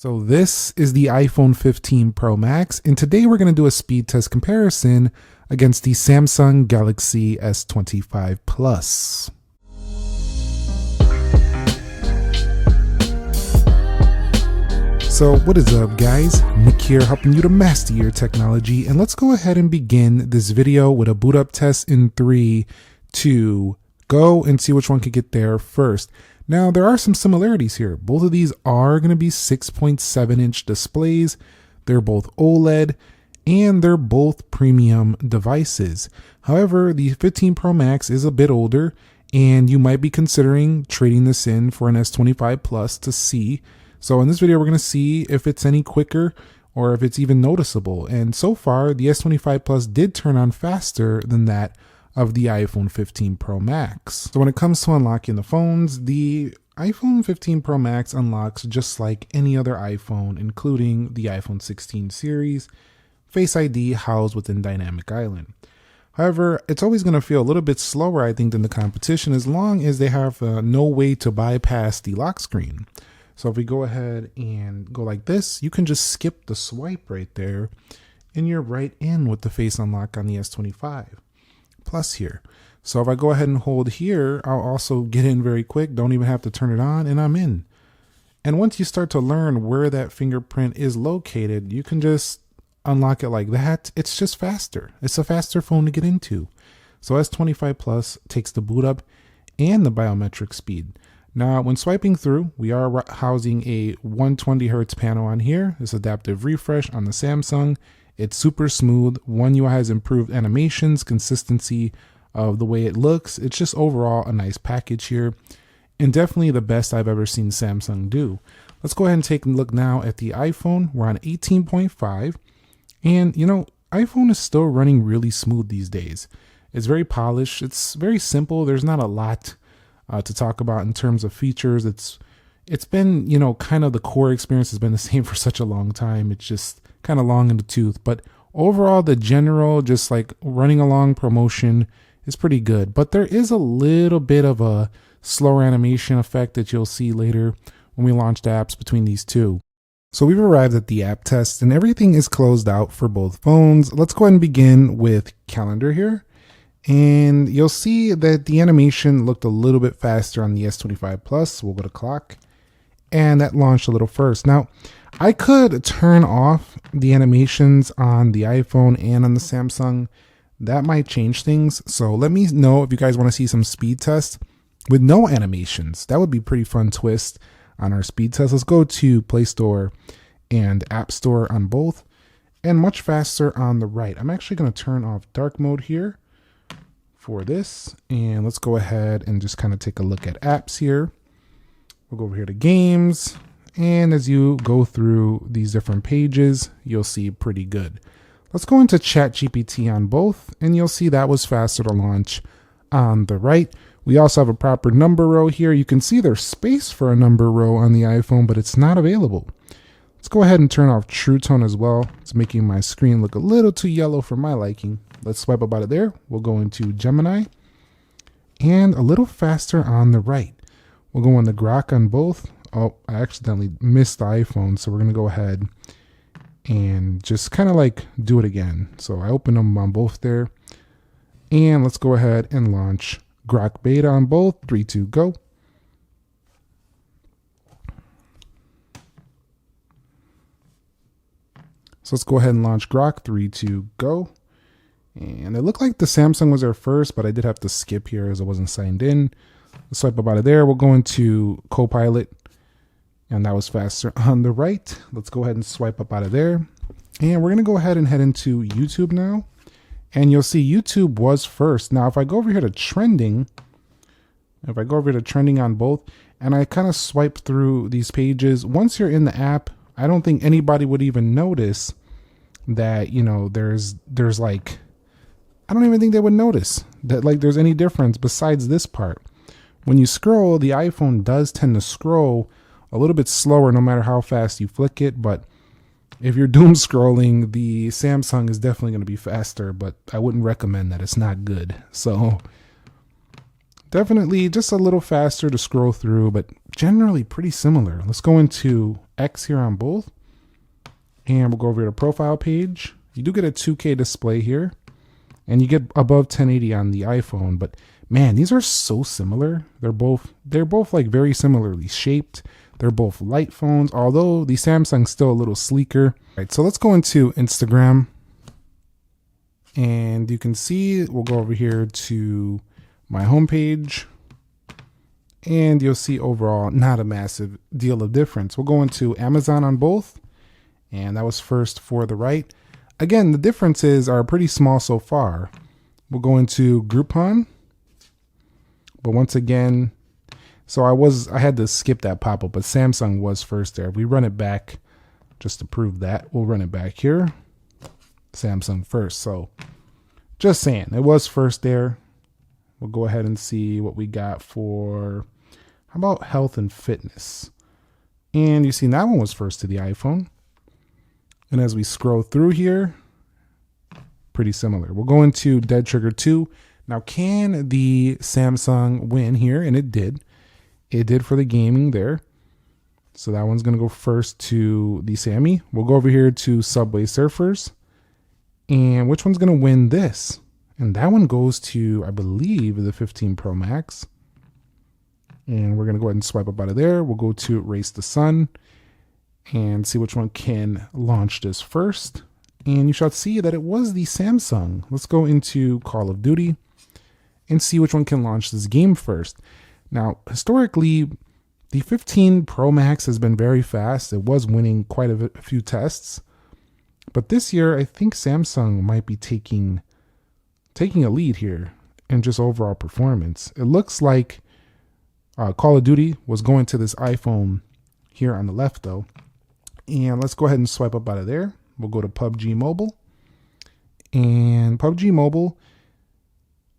So this is the iPhone 15 Pro Max, and today we're going to do a speed test comparison against the Samsung Galaxy S25 Plus. So what is up guys, Nick here helping you to master your technology, and let's go ahead and begin this video with a boot up test in 3, 2, go, and see which one could get there first. Now, there are some similarities here. Both of these are going to be 6.7-inch displays. They're both OLED, and they're both premium devices. However, the 15 Pro Max is a bit older, and you might be considering trading this in for an S25 Plus to see. So in this video, we're going to see if it's any quicker or if it's even noticeable. And so far, the S25 Plus did turn on faster than that of the iPhone 15 Pro Max. So when it comes to unlocking the phones, the iPhone 15 Pro Max unlocks just like any other iPhone, including the iPhone 16 series, Face ID housed within Dynamic Island. However, it's always going to feel a little bit slower, I think, than the competition as long as they have no way to bypass the lock screen. So if we go ahead and go like this, you can just skip the swipe right there and you're right in with the face unlock on the S25 Plus here. So if I go ahead and hold here, I'll also get in very quick, don't even have to turn it on, and I'm in. And once you start to learn where that fingerprint is located, you can just unlock it like that. It's just faster. It's a faster phone to get into. So S25 Plus takes the boot up and the biometric speed. Now, when swiping through, we are housing a 120 Hz panel on here. This adaptive refresh on the Samsung. It's super smooth. One UI has improved animations, consistency of the way it looks. It's just overall a nice package here, and definitely the best I've ever seen Samsung do. Let's go ahead and take a look now at the iPhone. We're on 18.5, and you know, iPhone is still running really smooth these days. It's very polished. It's very simple. There's not a lot to talk about in terms of features. It's been, you know, kind of the core experience has been the same for such a long time. It's just kind of long in the tooth, but overall the general just like running along promotion is pretty good. But there is a little bit of a slower animation effect that you'll see later when we launch the apps between these two. So we've arrived at the app test and everything is closed out for both phones. Let's go ahead and begin with calendar here. And you'll see that the animation looked a little bit faster on the S25 Plus. We'll go to clock, and that launched a little first. Now, I could turn off the animations on the iPhone and on the Samsung. That might change things. So let me know if you guys want to see some speed tests with no animations. That would be a pretty fun twist on our speed test. Let's go to Play Store and App Store on both, and much faster on the right. I'm actually going to turn off dark mode here for this, and let's go ahead and just kind of take a look at apps here. We'll go over here to games, and as you go through these different pages, you'll see pretty good. Let's go into ChatGPT on both, and you'll see that was faster to launch on the right. We also have a proper number row here. You can see there's space for a number row on the iPhone, but it's not available. Let's go ahead and turn off True Tone as well. It's making my screen look a little too yellow for my liking. Let's swipe up out of there. We'll go into Gemini, and a little faster on the right. We'll go into Grok on both. Oh, I accidentally missed the iPhone, so we're going to go ahead and just kind of like do it again. So I open them on both there, and let's go ahead and launch Grok Beta on both. 3, 2, go. So let's go ahead and launch Grok. 3, 2, go. And it looked like the Samsung was there first, but I did have to skip here as I wasn't signed in. Let's swipe up out of there. We'll go into Copilot, and that was faster on the right. Let's go ahead and swipe up out of there. And we're going to go ahead and head into YouTube now. And you'll see YouTube was first. Now, if I go over here to trending, on both, and I kind of swipe through these pages, once you're in the app, I don't think anybody would even notice that, you know, there's like, I don't even think they would notice that like there's any difference besides this part. When you scroll, the iPhone does tend to scroll a little bit slower no matter how fast you flick it, but if you're doom scrolling, the Samsung is definitely going to be faster, but I wouldn't recommend that. It's not good. So Definitely just a little faster to scroll through, but generally pretty similar. Let's go into X here on both, and we'll go over to profile page. You do get a 2K display here, and you get above 1080 on the iPhone, but man, these are so similar. They're both like very similarly shaped. They're both light phones, although the Samsung's still a little sleeker. All right, so let's go into Instagram, and you can see we'll go over here to my homepage, and you'll see overall not a massive deal of difference. We'll go into Amazon on both, and that was first for the right. Again, the differences are pretty small so far. We'll go into Groupon, but once again, so I had to skip that pop-up, but Samsung was first there. If we run it back just to prove that, we'll run it back here. Samsung first. So just saying, it was first there. We'll go ahead and see what we got for, how about health and fitness? And you see that one was first to the iPhone. And as we scroll through here, pretty similar. We'll go into Dead Trigger 2. Now, can the Samsung win here? And it did. It did for the gaming there. So that one's going to go first to the Sammy. We'll go over here to Subway Surfers. And which one's going to win this? And that one goes to, I believe, the 15 Pro Max. And we're going to go ahead and swipe up out of there. We'll go to Race the Sun and see which one can launch this first. And you shall see that it was the Samsung. Let's go into Call of Duty and see which one can launch this game first. Now, historically, the 15 Pro Max has been very fast. It was winning quite a few tests. But this year, I think Samsung might be taking a lead here in just overall performance. It looks like Call of Duty was going to this iPhone here on the left, though. And let's go ahead and swipe up out of there. We'll go to PUBG Mobile. And PUBG Mobile,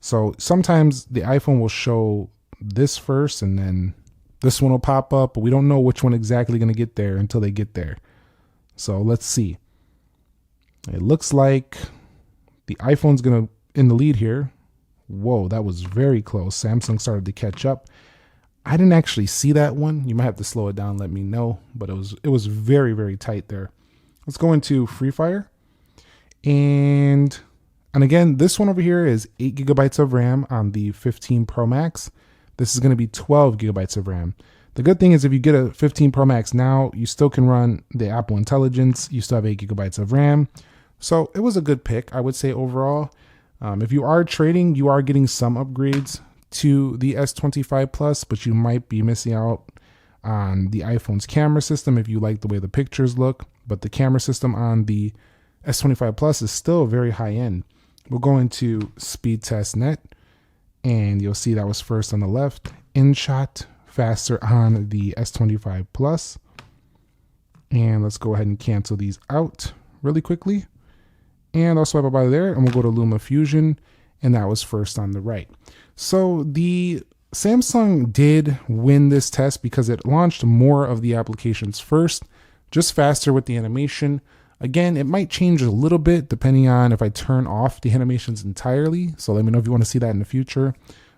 so sometimes the iPhone will show this first and then this one will pop up, but we don't know which one exactly going to get there until they get there. So let's see. It looks like the iPhone's going to in the lead here. Whoa, that was very close. Samsung started to catch up. I didn't actually see that one. You might have to slow it down and let me know, but it was very, very tight there. Let's go into Free Fire. And again, this one over here is 8 gigabytes of RAM on the 15 Pro Max. This is going to be 12 gigabytes of RAM. The good thing is if you get a 15 Pro Max now, you still can run the Apple Intelligence. You still have 8 gigabytes of RAM. So it was a good pick, I would say, overall. If you are trading, you are getting some upgrades to the S25 Plus, but you might be missing out on the iPhone's camera system if you like the way the pictures look. But the camera system on the S25 Plus is still very high end. We'll go into Speed Test Net, and you'll see that was first on the left. InShot, faster on the S25 Plus. And let's go ahead and cancel these out really quickly. And I'll swipe up out of there, and we'll go to Luma Fusion, and that was first on the right. So the Samsung did win this test because it launched more of the applications first, just faster with the animation. Again, it might change a little bit depending on if I turn off the animations entirely. So let me know if you want to see that in the future.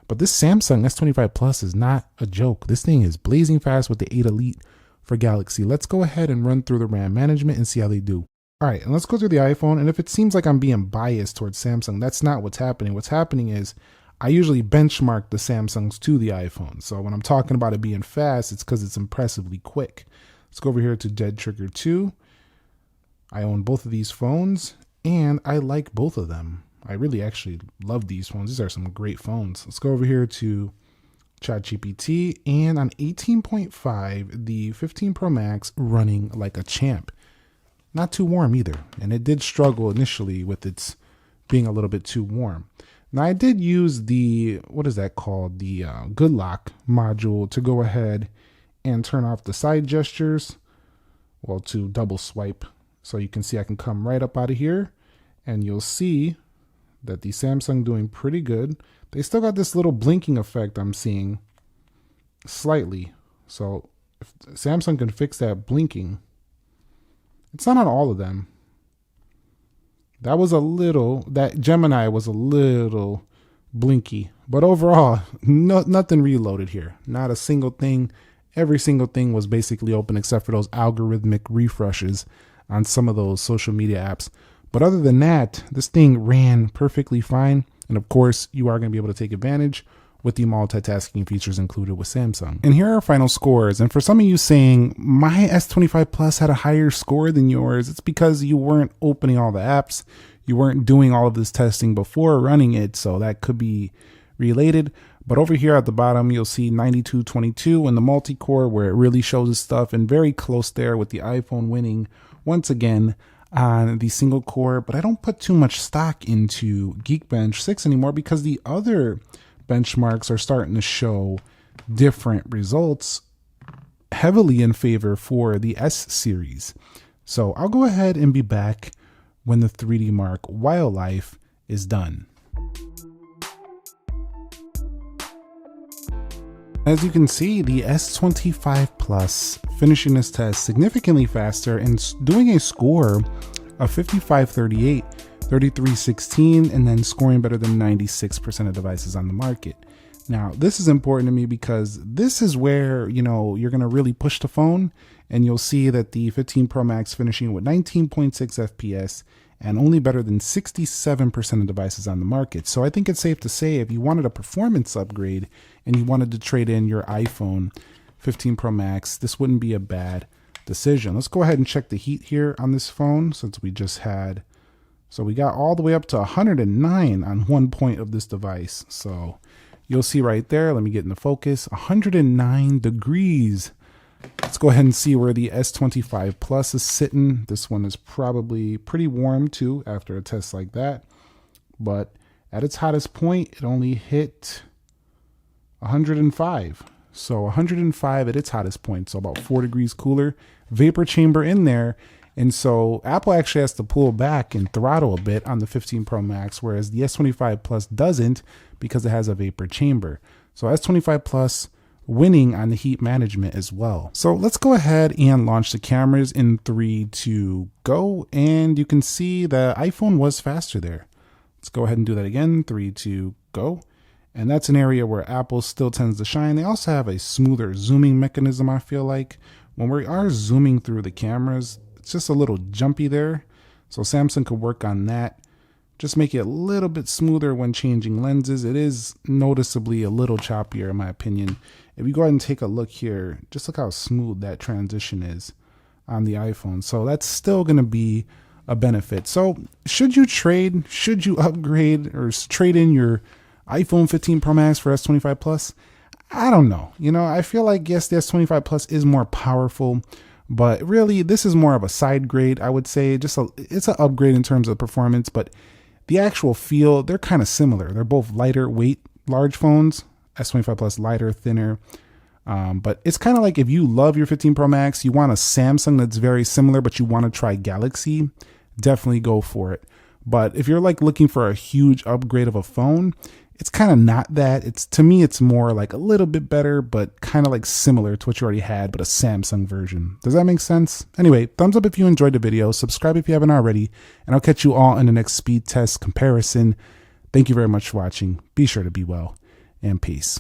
But this Samsung S25 Plus is not a joke. This thing is blazing fast with the 8 Elite for Galaxy. Let's go ahead and run through the RAM management and see how they do. All right, and let's go through the iPhone. And if it seems like I'm being biased towards Samsung, that's not what's happening. What's happening is I usually benchmark the Samsungs to the iPhone. So when I'm talking about it being fast, it's because it's impressively quick. Let's go over here to Dead Trigger 2. I own both of these phones, and I like both of them. I really actually love these phones. These are some great phones. Let's go over here to ChatGPT, and on 18.5, the 15 Pro Max running like a champ. Not too warm either, and it did struggle initially with its being a little bit too warm. Now I did use the, what is that called? The Good Lock module to go ahead and turn off the side gestures, well, to double swipe. So you can see I can come right up out of here, and you'll see that the Samsung doing pretty good. They still got this little blinking effect I'm seeing slightly. So if Samsung can fix that blinking, it's not on all of them. That Gemini was a little blinky, But overall, nothing reloaded here. Not a single thing. Every single thing was basically open except for those algorithmic refreshes on some of those social media apps. But other than that, this thing ran perfectly fine. And of course, you are going to be able to take advantage with the multitasking features included with Samsung. And here are our final scores. And for some of you saying, my S25 Plus had a higher score than yours, it's because you weren't opening all the apps. You weren't doing all of this testing before running it. So that could be related. But over here at the bottom, you'll see 9222 in the multi-core where it really shows its stuff, and very close there with the iPhone winning once again on the single core. But I don't put too much stock into Geekbench 6 anymore because the other benchmarks are starting to show different results heavily in favor for the S series. So I'll go ahead and be back when the 3D Mark Wildlife is done. As you can see, the S25 Plus finishing this test significantly faster and doing a score of 5538, 3316, and then scoring better than 96% of devices on the market. Now, this is important to me because this is where, you're going to really push the phone, and you'll see that the 15 Pro Max finishing with 19.6 FPS and only better than 67% of devices on the market. So I think it's safe to say if you wanted a performance upgrade and you wanted to trade in your iPhone 15 Pro Max, this wouldn't be a bad decision. Let's go ahead and check the heat here on this phone since we just had, so we got all the way up to 109 on one point of this device. So you'll see right there, let me get into focus, 109 degrees. Let's go ahead and see where the S25 Plus is sitting. This one is probably pretty warm too after a test like that. But at its hottest point, it only hit 105. So 105 at its hottest point, so about 4 degrees cooler. Vapor chamber in there. And so Apple actually has to pull back and throttle a bit on the 15 Pro Max, whereas the S25 Plus doesn't because it has a vapor chamber. So S25 Plus winning on the heat management as well. So let's go ahead and launch the cameras in 3, 2, go. And you can see the iPhone was faster there. Let's go ahead and do that again. 3, 2, go. And that's an area where Apple still tends to shine. They also have a smoother zooming mechanism, I feel like. When we are zooming through the cameras, it's just a little jumpy there. So Samsung could work on that. Just make it a little bit smoother when changing lenses. It is noticeably a little choppier in my opinion. If you go ahead and take a look here, just look how smooth that transition is on the iPhone. So that's still going to be a benefit. So should you trade, should you upgrade or trade in your iPhone 15 Pro Max for S25 Plus? I don't know. I feel like, yes, the S25 Plus is more powerful, but really this is more of a side grade. I would say it's an upgrade in terms of performance, but the actual feel, they're kind of similar. They're both lighter weight, large phones. S25 Plus lighter, thinner. But it's kind of like if you love your 15 Pro Max, you want a Samsung that's very similar, but you want to try Galaxy, definitely go for it. But if you're like looking for a huge upgrade of a phone, it's kind of not that. To me, it's more like a little bit better, but kind of like similar to what you already had, but a Samsung version. Does that make sense? Anyway, thumbs up if you enjoyed the video, subscribe if you haven't already, and I'll catch you all in the next speed test comparison. Thank you very much for watching. Be sure to be well, and peace.